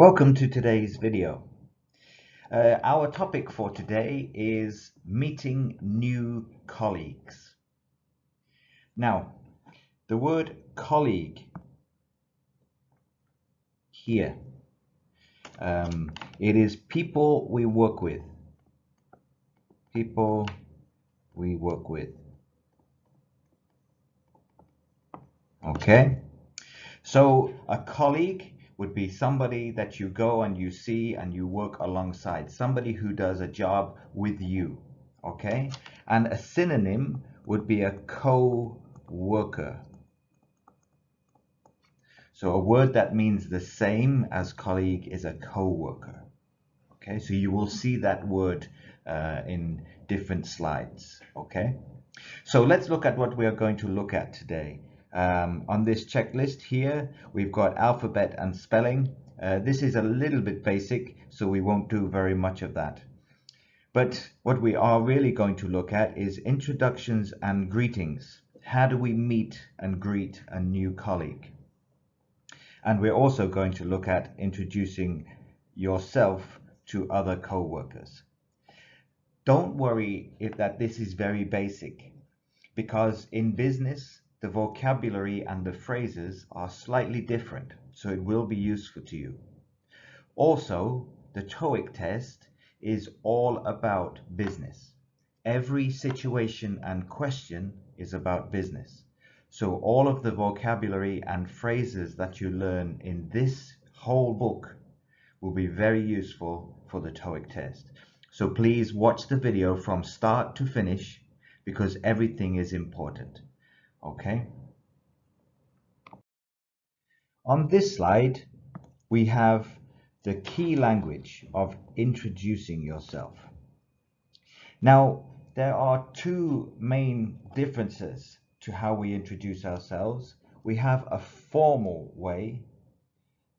Welcome to today's video. Our topic for today is meeting new colleagues. Now, the word colleague here, it is people we work with. People we work with. Okay, so a colleague would be somebody that you go and you see and you work alongside, somebody who does a job with you, okay? And a synonym would be a co-worker. So a word that means the same as colleague is a co-worker, okay? So you will see that word in different slides, okay? So let's look at what we are going to look at today. On this checklist here, we've got alphabet and spelling. This is a little bit basic, so we won't do very much of that. But what we are really going to look at is introductions and greetings. How do we meet and greet a new colleague? And we're also going to look at introducing yourself to other co-workers. Don't worry if this is very basic, because in business, the vocabulary and the phrases are slightly different, so it will be useful to you. Also, the TOEIC test is all about business. Every situation and question is about business. So all of the vocabulary and phrases that you learn in this whole book will be very useful for the TOEIC test. So please watch the video from start to finish, because everything is important. Okay. On this slide, we have the key language of introducing yourself. Now, there are two main differences to how we introduce ourselves. We have a formal way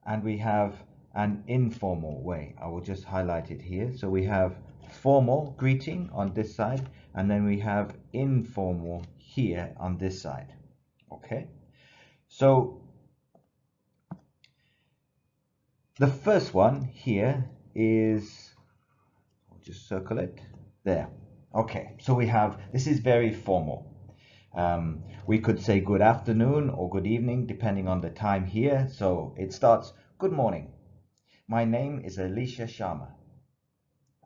and we have an informal way. I will just highlight it here. So we have formal greeting on this side, and then we have informal here on this side. Okay, so the first one here is, I'll just circle it there. Okay, so we have, this is very formal. We could say good afternoon or good evening depending on the time here. So it starts, good morning, my name is Alicia Sharma.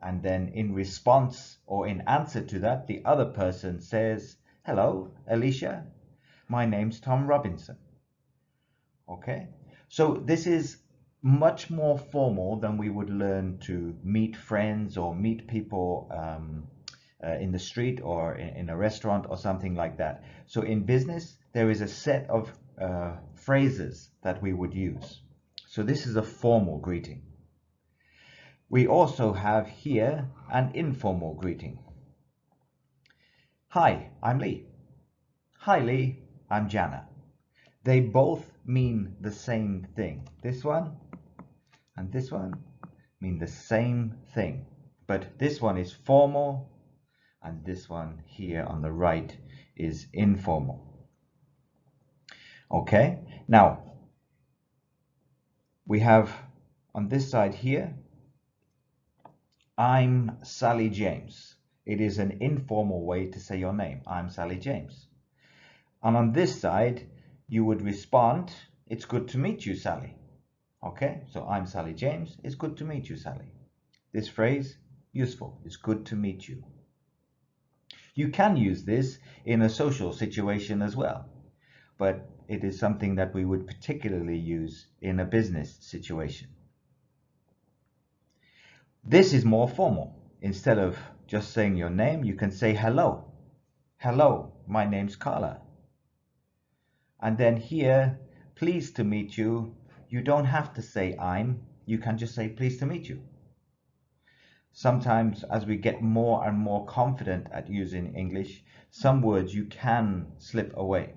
And then in response or in answer to that, the other person says, hello, Alicia, my name's Tom Robinson. Okay, so this is much more formal than we would learn to meet friends or meet people in the street or in a restaurant or something like that. So in business, there is a set of phrases that we would use. So this is a formal greeting. We also have here an informal greeting. Hi, I'm Lee. Hi, Lee, I'm Jana. They both mean the same thing. This one and this one mean the same thing, but this one is formal and this one here on the right is informal. Okay, now we have on this side here, I'm Sally James. It is an informal way to say your name. I'm Sally James. And on this side, you would respond, it's good to meet you, Sally. Okay, so I'm Sally James. It's good to meet you, Sally. This phrase, useful. It's good to meet you. You can use this in a social situation as well, but it is something that we would particularly use in a business situation. This is more formal. Instead of just saying your name, you can say hello. Hello, my name's Carla. And then here, pleased to meet you. You don't have to say I'm, you can just say pleased to meet you. Sometimes as we get more and more confident at using English, some words you can slip away.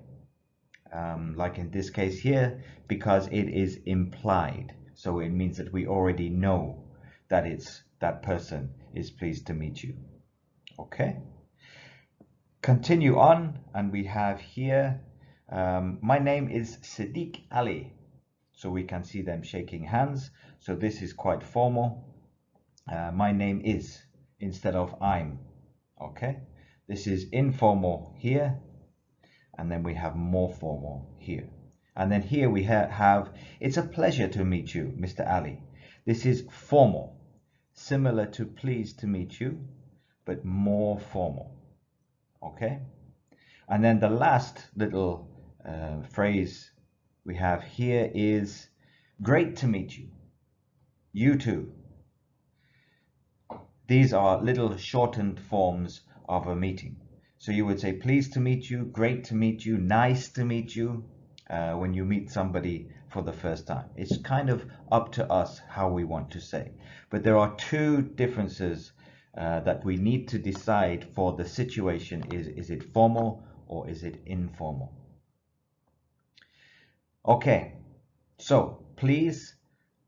Like in this case here, because it is implied. So it means that we already know that that person is pleased to meet you. Okay. Continue on, and we have here, my name is Siddiq Ali. so we can see them shaking hands. So this is quite formal. My name is instead of I'm. Okay, this is informal here, and then we have more formal here. And then here we have, it's a pleasure to meet you, Mr. Ali. This is formal, similar to pleased to meet you, but more formal. Okay? And then the last little phrase we have here is great to meet you. You too. These are little shortened forms of a meeting. So you would say pleased to meet you, great to meet you, nice to meet you when you meet somebody for the first time. It's kind of up to us how we want to say. But there are two differences that we need to decide for the situation. Is it formal or is it informal? Okay, so please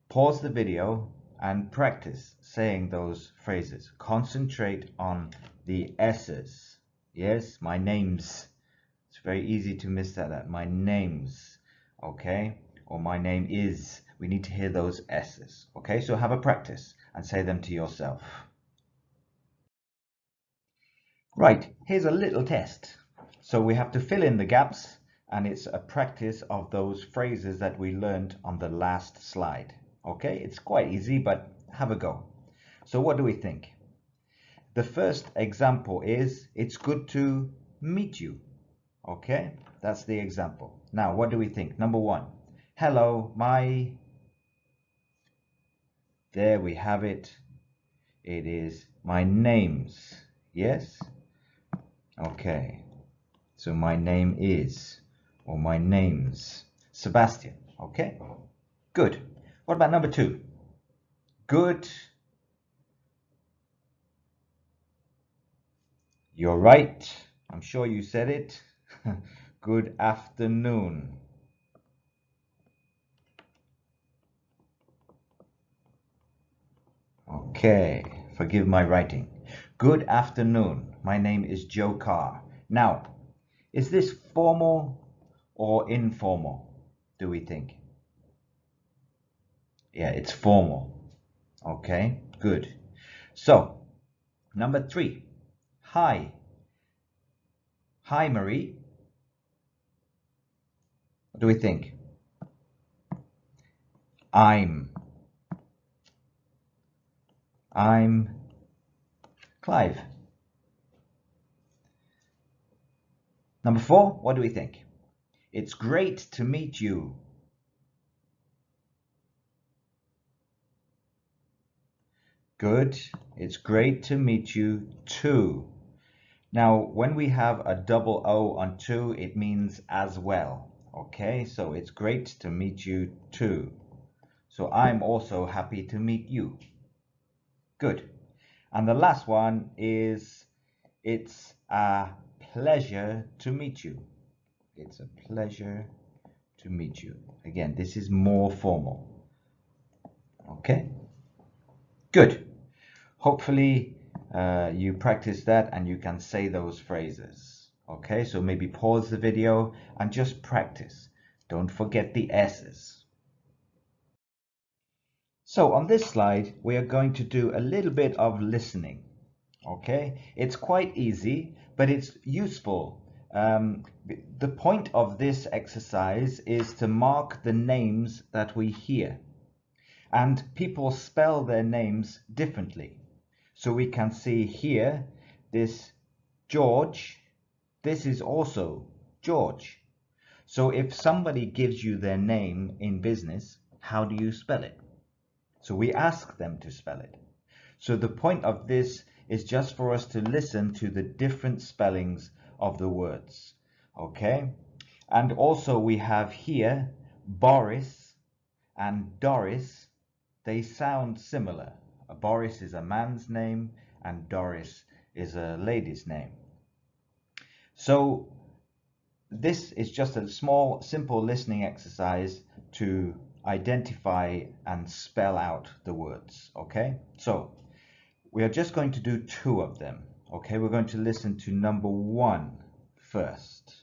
pause the video and practice saying those phrases. Concentrate on the S's. Yes, my name's. It's very easy to miss that. My name's, okay? Or my name is. We need to hear those S's. Okay, so have a practice and say them to yourself. Right, here's a little test. So we have to fill in the gaps, and it's a practice of those phrases that we learned on the last slide. Okay, it's quite easy, but have a go. So what do we think? The first example is, it's good to meet you. Okay, that's the example. Now, what do we think? Number one, hello, there we have it. It is my name's. Yes? Okay, so my name is, or my name's Sebastian. Okay, good. What about number two? Good. You're right. I'm sure you said it. Good afternoon. Okay, forgive my writing. Good afternoon. My name is Joe Carr. Now, is this formal or informal, do we think? Yeah, it's formal. Okay, good. So, number three. Hi. Hi, Marie. What do we think? I'm Clive. Number four, what do we think? It's great to meet you. Good. It's great to meet you too. Now, when we have a double O on two, it means as well. Okay, so it's great to meet you too. So I'm also happy to meet you. Good. And the last one is, it's a pleasure to meet you. It's a pleasure to meet you. Again, this is more formal. Okay? Good. Hopefully you practice that and you can say those phrases. Okay, so maybe pause the video and just practice. Don't forget the S's. So on this slide, we are going to do a little bit of listening. Okay, it's quite easy, but it's useful. The point of this exercise is to mark the names that we hear. And people spell their names differently. So we can see here, this George, this is also George. So if somebody gives you their name in business, how do you spell it? So we ask them to spell it. So the point of this is just for us to listen to the different spellings of the words. Okay? And also we have here Boris and Doris. They sound similar. Boris is a man's name and Doris is a lady's name. So this is just a small, simple listening exercise to identify and spell out the words. Okay, so we are just going to do two of them. Okay, we're going to listen to number one first.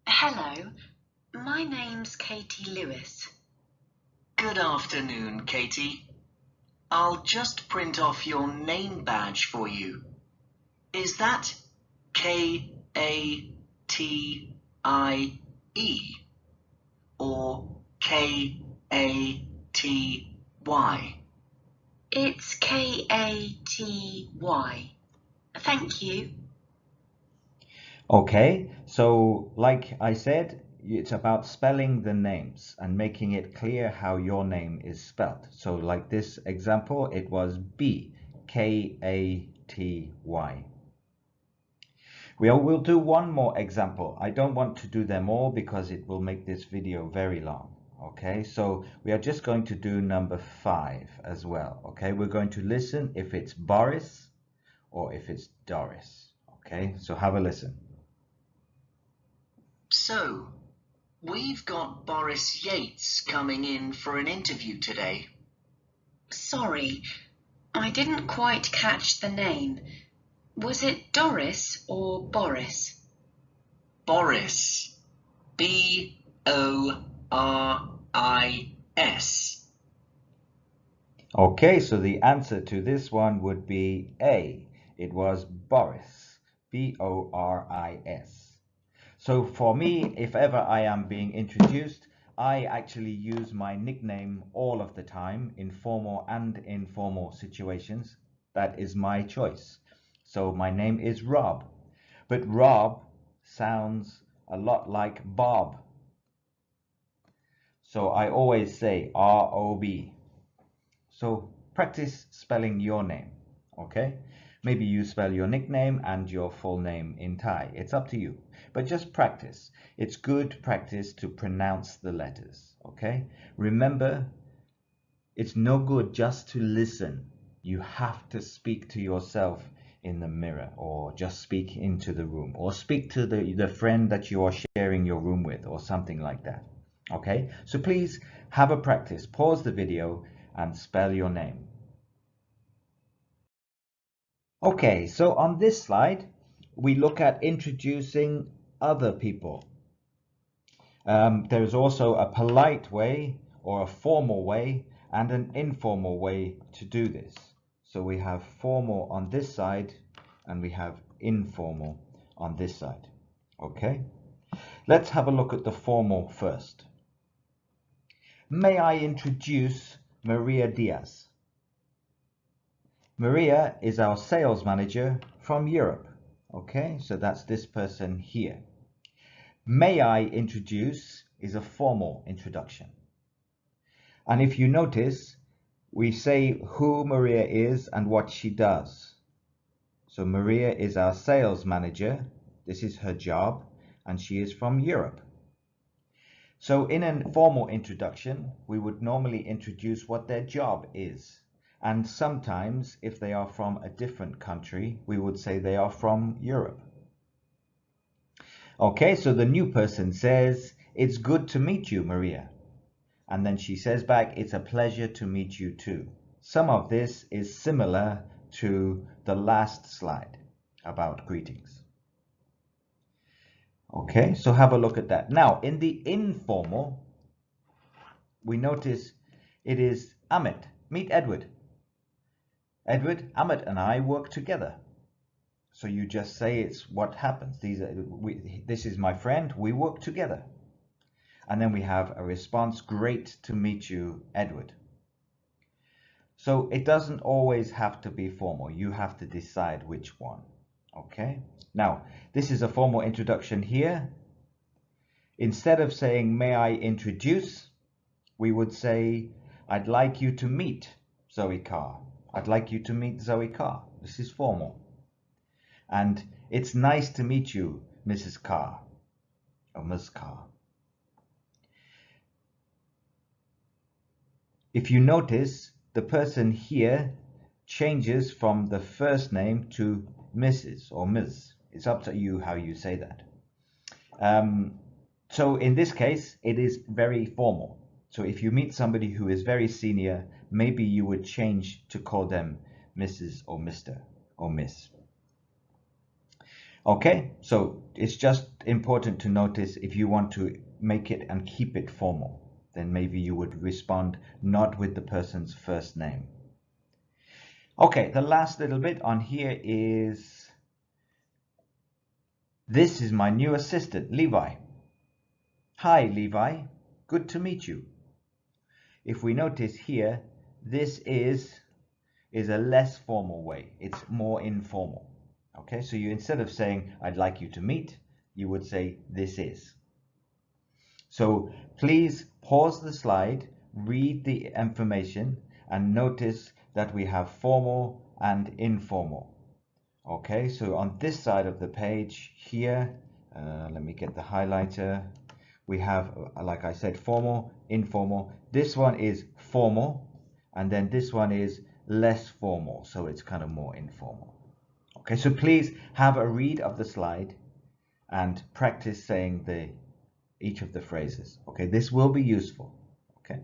Hello, My name's Katie Lewis. Good afternoon, Katie. I'll just print off your name badge for you. Is that K-A-T-I-E or K-A-T-Y? It's K-A-T-Y. Thank you. Okay, so like I said, it's about spelling the names and making it clear how your name is spelled. So like this example, it was B, K-A-T-Y. We'll do one more example. I don't want to do them all because it will make this video very long. Okay, so we are just going to do number 5 as well. Okay, we're going to listen if it's Boris or if it's Doris. Okay, so have a listen. So, we've got Boris Yates coming in for an interview today. Sorry, I didn't quite catch the name. Was it Doris or Boris? Boris. B-O-R-I-S. Okay, so the answer to this one would be A. It was Boris, B-O-R-I-S. So for me, if ever I am being introduced, I actually use my nickname all of the time in formal and informal situations. That is my choice. So my name is Rob, but Rob sounds a lot like Bob. So I always say R-O-B. So practice spelling your name, okay? Maybe you spell your nickname and your full name in Thai. It's up to you, but just practice. It's good practice to pronounce the letters, okay? Remember, it's no good just to listen. You have to speak to yourself in the mirror, or just speak into the room, or speak to the friend that you are sharing your room with, or something like that, okay? So please have a practice. Pause the video and spell your name. Okay, so on this slide, we look at introducing other people. There is also a polite way or a formal way and an informal way to do this. So we have formal on this side and we have informal on this side. Okay, let's have a look at the formal first. May I introduce Maria Diaz? Maria is our sales manager from Europe. Okay, so that's this person here. May I introduce is a formal introduction. And if you notice, we say who Maria is and what she does. So Maria is our sales manager. This is her job, and she is from Europe. So in a formal introduction, we would normally introduce what their job is. And sometimes, if they are from a different country, we would say they are from Europe. Okay, so the new person says, "It's good to meet you, Maria." And then she says back, "It's a pleasure to meet you too." Some of this is similar to the last slide about greetings. Okay, so have a look at that. Now, in the informal, we notice it is Amit. Meet Edward. Edward, Amit and I work together. So you just say it's what happens. This is my friend, we work together. And then we have a response, "Great to meet you, Edward." So it doesn't always have to be formal. You have to decide which one. Okay. Now, this is a formal introduction here. Instead of saying, "May I introduce?" we would say, "I'd like you to meet Zoe Carr." I'd like you to meet Zoe Carr. This is formal. And "It's nice to meet you, Mrs. Carr," or Ms. Carr. If you notice, the person here changes from the first name to Mrs. or Ms. It's up to you how you say that. So in this case, it is very formal. So if you meet somebody who is very senior, maybe you would change to call them Mrs. or Mr. or Miss. Okay, so it's just important to notice if you want to make it and keep it formal. Then maybe you would respond not with the person's first name. Okay, the last little bit on here is, this is my new assistant, Levi. Hi, Levi. Good to meet you. If we notice here, this is a less formal way. It's more informal. Okay, so you, instead of saying, I'd like you to meet, you would say, this is. So please pause the slide, read the information, and notice that we have formal and informal. Okay, so on this side of the page here, let me get the highlighter. We have, like I said, formal, informal. This one is formal, and then this one is less formal, so it's kind of more informal. Okay, so please have a read of the slide and practice saying each of the phrases. Okay, this will be useful. Okay.